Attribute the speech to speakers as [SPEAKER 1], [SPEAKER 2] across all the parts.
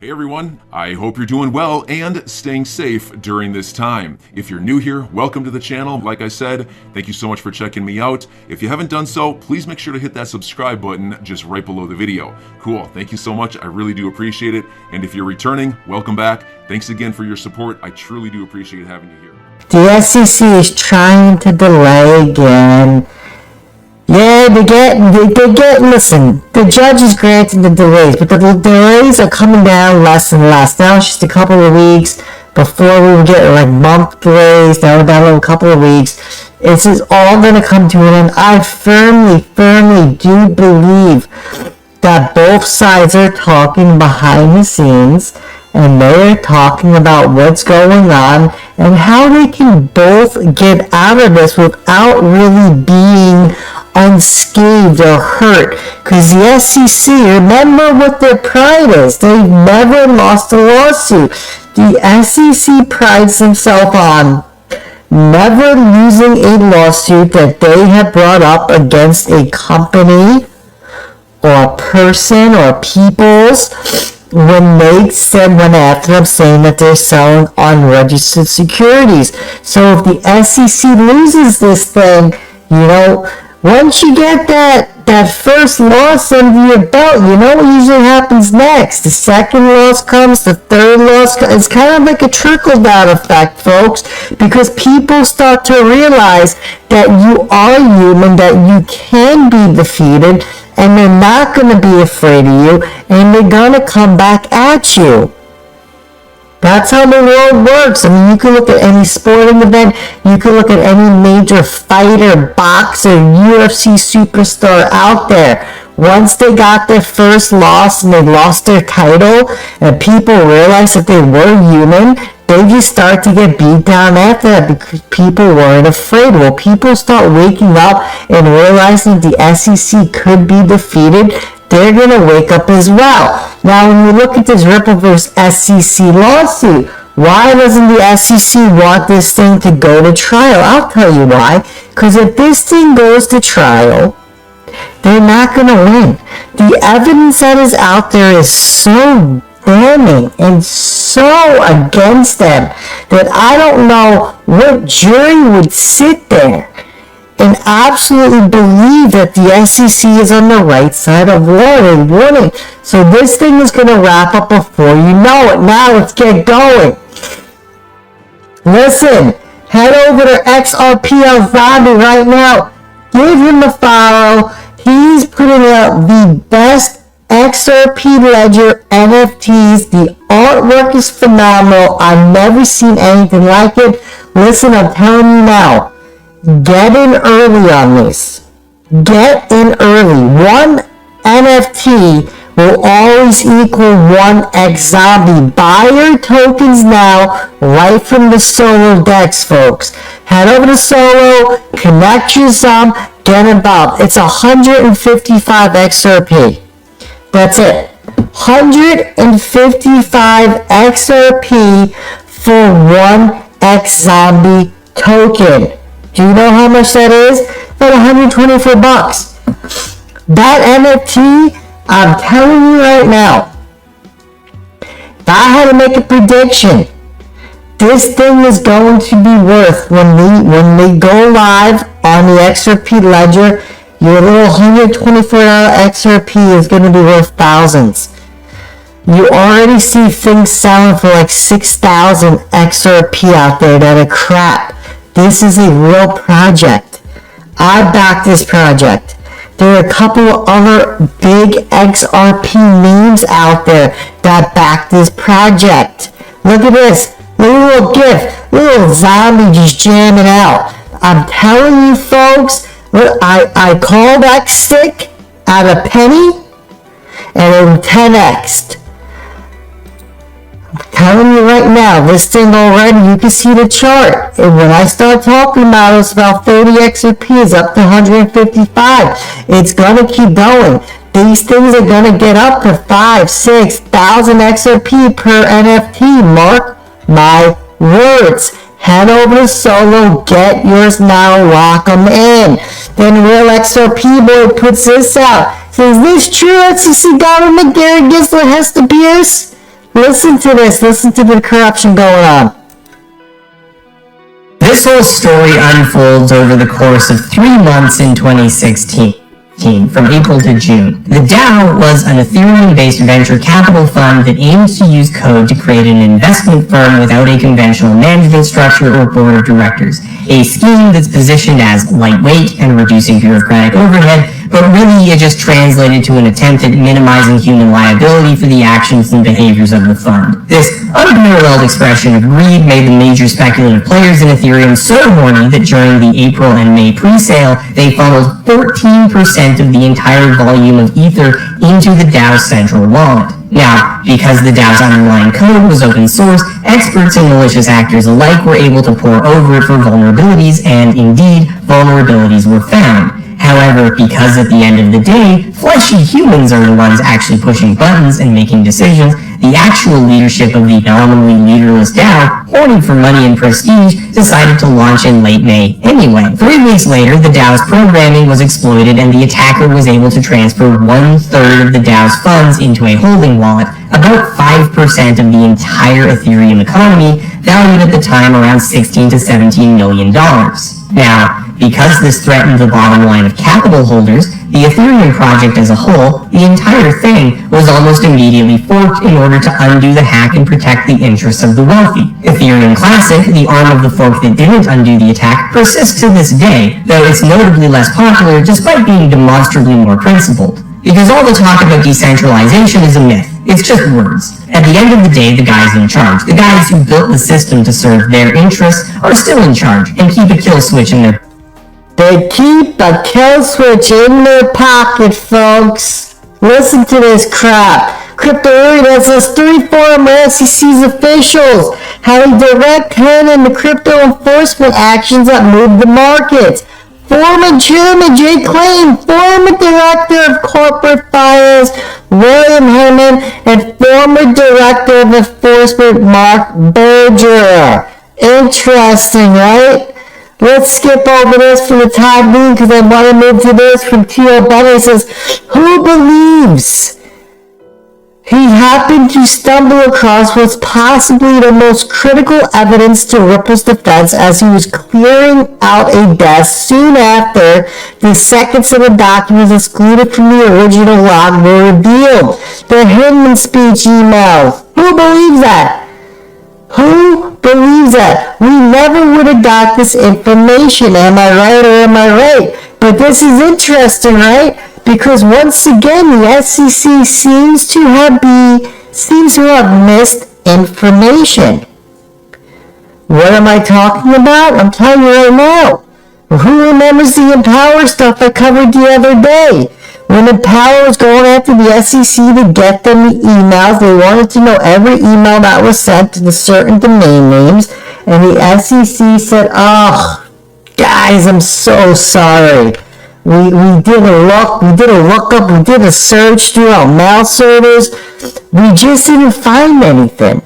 [SPEAKER 1] Hey everyone, I hope you're doing well and staying safe during this time. If you're new here, welcome to the channel. Like I said, thank you so much for checking me out. If you haven't done so, please make sure to hit that subscribe button just right below the video. Cool, thank you so much. I really do appreciate it. And if you're returning, welcome back. Thanks again for your support. I truly do appreciate having you here.
[SPEAKER 2] The SEC is trying to delay again. Yeah, listen, the judge is granting the delays, but the delays are coming down less and less. Now it's just a couple of weeks. Before we would get like month delays, now we're down to a couple of weeks. This is all going to come to an end. I firmly do believe that both sides are talking behind the scenes, and they're talking about what's going on and how they can both get out of this without really being unscathed or hurt. Because the SEC, remember what their pride is. They've never lost a lawsuit. The SEC prides themselves on never losing a lawsuit that they have brought up against a company or a person or peoples when after them saying that they're selling unregistered securities. So if the SEC loses this thing, once you get that first loss under your belt, you know what usually happens next. The second loss comes, the third loss comes. It's kind of like a trickle-down effect, folks, because people start to realize that you are human, that you can be defeated, and they're not going to be afraid of you, and they're going to come back at you. That's how the world works. I mean, you can look at any sporting event. You can look at any major fighter, boxer, UFC superstar out there. Once they got their first loss and they lost their title, and people realized that they were human, they just start to get beat down after that because people weren't afraid. Well, people start waking up and realizing the SEC could be defeated, they're going to wake up as well. Now, when you look at this Ripple vs. SEC lawsuit, why doesn't the SEC want this thing to go to trial? I'll tell you why. Because if this thing goes to trial, they're not going to win. The evidence that is out there is so damning and so against them that I don't know what jury would sit there and absolutely believe that the SEC is on the right side of law and warning. So this thing is going to wrap up before you know it. Now let's get going. Listen, head over to XRPL right now. Give him a follow. He's putting out the best XRP ledger NFTs. The artwork is phenomenal. I've never seen anything like it. Listen, I'm telling you now. Get in early on this. Get in early. One NFT will always equal one XZombie. Buy your tokens now, right from the Solo Dex, folks. Head over to Solo, connect your Zom, get involved. It's 155 XRP. That's it. 155 XRP for one XZombie token. Do you know how much that is? About $124. That NFT, I'm telling you right now, if I had to make a prediction, this thing is going to be worth, when we go live on the XRP ledger, your little $124 XRP is going to be worth thousands. You already see things selling for like 6,000 XRP out there that are crap. This is a real project. I back this project. There are a couple of other big XRP memes out there that back this project. Look at this. Look at a little GIF. Little zombie just jamming out. I'm telling you folks, I called X stick at a penny and it was 10x'd. I'm telling you right now, this thing already, you can see the chart. And when I start talking about it, it's about 30 XRP, it's up to 155. It's going to keep going. These things are going to get up to 5,000, 6,000 XRP per NFT. Mark my words. Head over to Solo, get yours now, lock them in. Then Real XRP Boy puts this out. Says, this true SEC government Gary Gensler has to Pierce? Listen to this. Listen to the corruption going on.
[SPEAKER 3] This whole story unfolds over the course of 3 months in 2016, from April to June. The DAO was an Ethereum-based venture capital fund that aims to use code to create an investment firm without a conventional management structure or board of directors, a scheme that's positioned as lightweight and reducing bureaucratic overhead, but really it just translated to an attempt at minimizing human liability for the actions and behaviors of the fund. This unparalleled expression of greed made the major speculative players in Ethereum so horny that during the April and May pre-sale, they funneled 14% of the entire volume of Ether into the DAO's central wallet. Now, because the DAO's underlying code was open source, experts and malicious actors alike were able to pore over it for vulnerabilities, and indeed, vulnerabilities were found. However, because at the end of the day, fleshy humans are the ones actually pushing buttons and making decisions, the actual leadership of the nominally leaderless DAO, horny for money and prestige, decided to launch in late May anyway. 3 weeks later, the DAO's programming was exploited and the attacker was able to transfer 1/3 of the DAO's funds into a holding wallet, about 5% of the entire Ethereum economy, valued at the time around $16 to $17 million. Now, because this threatened the bottom line of capital holders, the Ethereum project as a whole, the entire thing, was almost immediately forked in order to undo the hack and protect the interests of the wealthy. Ethereum Classic, the arm of the fork that didn't undo the attack, persists to this day, though it's notably less popular despite being demonstrably more principled. Because all the talk about decentralization is a myth. It's just words. At the end of the day, the guys in charge, the guys who built the system to serve their interests, are still in charge and keep a kill switch in their...
[SPEAKER 2] They keep a kill switch in their pocket, folks. Listen to this crap. Crypto has us 3 former SEC's officials having direct hand in the crypto enforcement actions that moved the markets. Former Chairman Jay Clayton, former Director of Corporate Finance William Herman, and former Director of Enforcement Mark Berger. Interesting, right? Let's skip over this for the time being because I want to move to this from T.O. Bennett. He says, who believes he happened to stumble across what's possibly the most critical evidence to Ripple's defense as he was clearing out a desk soon after the second set of documents excluded from the original log were revealed? The Hinman speech emails. Who believes that? Who believes that? We never would have got this information. Am I right or am I right? But this is interesting, right? Because once again, the SEC seems to have missed information. What am I talking about? I'm telling you right now. Who remembers the Empower stuff I covered the other day? When Empower was going after the SEC to get them the emails, they wanted to know every email that was sent to the certain domain names, and the SEC said, oh, guys, I'm so sorry. We did a lookup, we did a search throughout mail servers. We just didn't find anything.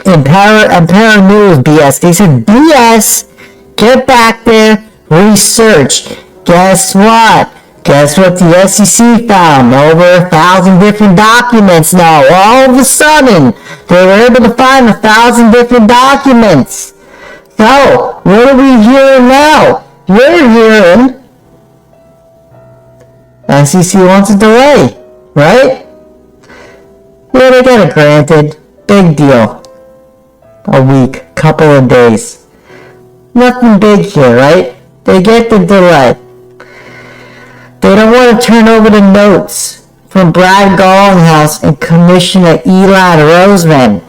[SPEAKER 2] Empower knew it was BS. They said, BS, get back there, research. Guess what? Guess what the SEC found? Over 1,000 different documents now. All of a sudden, they were able to find 1,000 different documents. So, what are we hearing now? We're hearing SEC wants a delay, right? Yeah, they got it granted. Big deal. A week, couple of days. Nothing big here, right? They get the delay. They don't want to turn over the notes from Brad Garlinghouse and Commissioner Eli Roseman.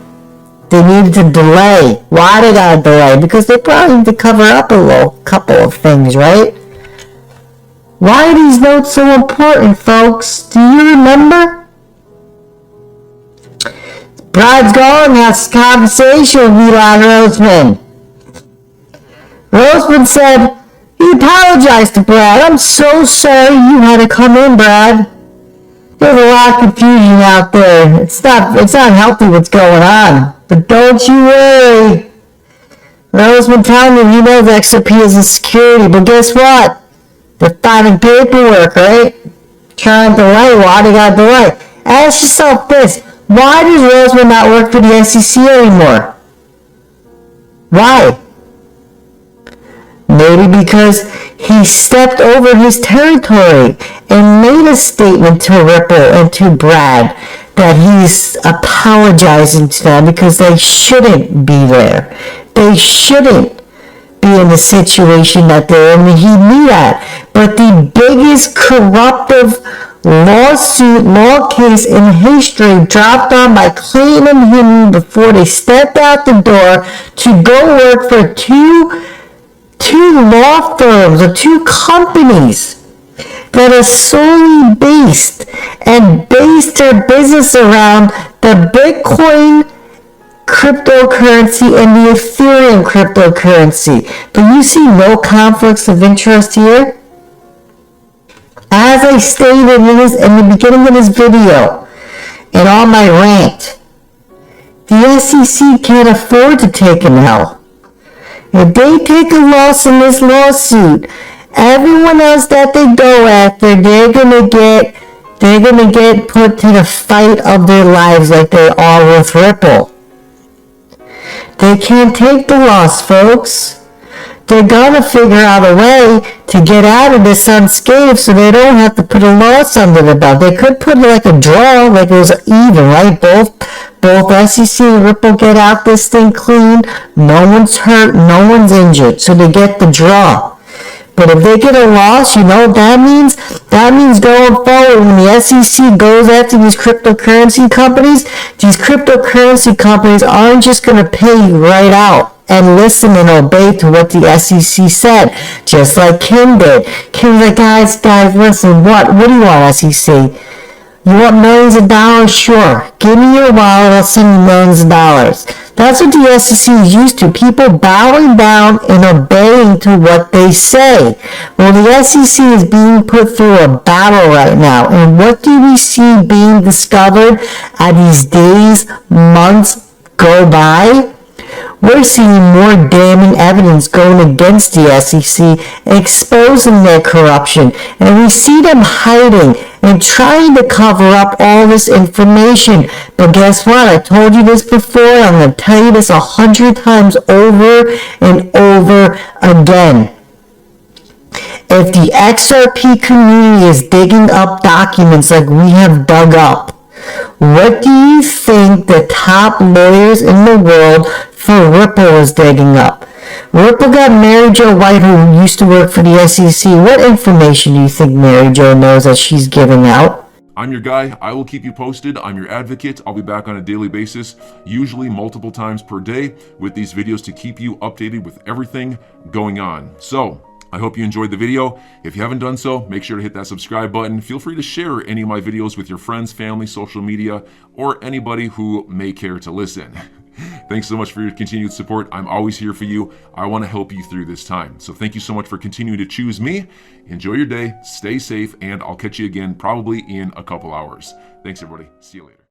[SPEAKER 2] They needed to delay. Why they got to delay? Because they probably need to cover up a couple of things, right? Why are these notes so important, folks? Do you remember? Brad Garlinghouse's conversation with Eli Roseman. Roseman said, he apologized to Brad. I'm so sorry you had to come in, Brad. There's a lot of confusion out there. It's not healthy what's going on. But don't you worry. Roseman telling me he knows XRP is a security, but guess what? They're finding paperwork, right? Trying to delay. Why they got to delay? Ask yourself this. Why does Roseman not work for the SEC anymore? Why? Maybe because he stepped over his territory and made a statement to Ripple and to Brad that he's apologizing to them because they shouldn't be there. They shouldn't be in the situation that they're in. He knew that. But the biggest corruptive law case in history dropped on by Clayton and Hinton before they stepped out the door to go work for two law firms or two companies that are solely based their business around the Bitcoin cryptocurrency and the Ethereum cryptocurrency. But you see no conflicts of interest here? As I stated in the beginning of this video, and on my rant, the SEC can't afford to take an L. If they take a loss in this lawsuit, everyone else that they go after, they're gonna get put to the fight of their lives like they are with Ripple. They can't take the loss, folks. They're gonna figure out a way to get out of this unscathed so they don't have to put a loss under the belt. They could put like a draw, like it was even, right? Both SEC and Ripple get out this thing clean. No one's hurt, no one's injured, so they get the draw. But if they get a loss, you know what that means? That means going forward, when the SEC goes after these cryptocurrency companies aren't just going to pay you right out and listen and obey to what the SEC said, just like Kim did. Kim was like, guys, listen, what do you want, SEC? You want millions of dollars? Sure. Give me your wallet, I'll send you millions of dollars. That's what the SEC is used to, people bowing down and obeying to what they say. Well, the SEC is being put through a battle right now, and what do we see being discovered as these days, months go by? We're seeing more damning evidence going against the SEC, exposing their corruption, and we see them hiding and trying to cover up all this information. But guess what? I told you this before. I'm going to tell you this 100 times over and over again. If the XRP community is digging up documents like we have dug up, what do you think the top lawyers in the world for Ripple is digging up? Ripple got Mary Jo White, who used to work for the SEC. What information do you think Mary Jo knows that she's giving out?
[SPEAKER 1] I'm your guy. I will keep you posted. I'm your advocate. I'll be back on a daily basis, usually multiple times per day, with these videos to keep you updated with everything going on. So, I hope you enjoyed the video. If you haven't done so, make sure to hit that subscribe button. Feel free to share any of my videos with your friends, family, social media, or anybody who may care to listen. Thanks so much for your continued support. I'm always here for you. I want to help you through this time. So thank you so much for continuing to choose me. Enjoy your day, stay safe, and I'll catch you again probably in a couple hours. Thanks, everybody. See you later.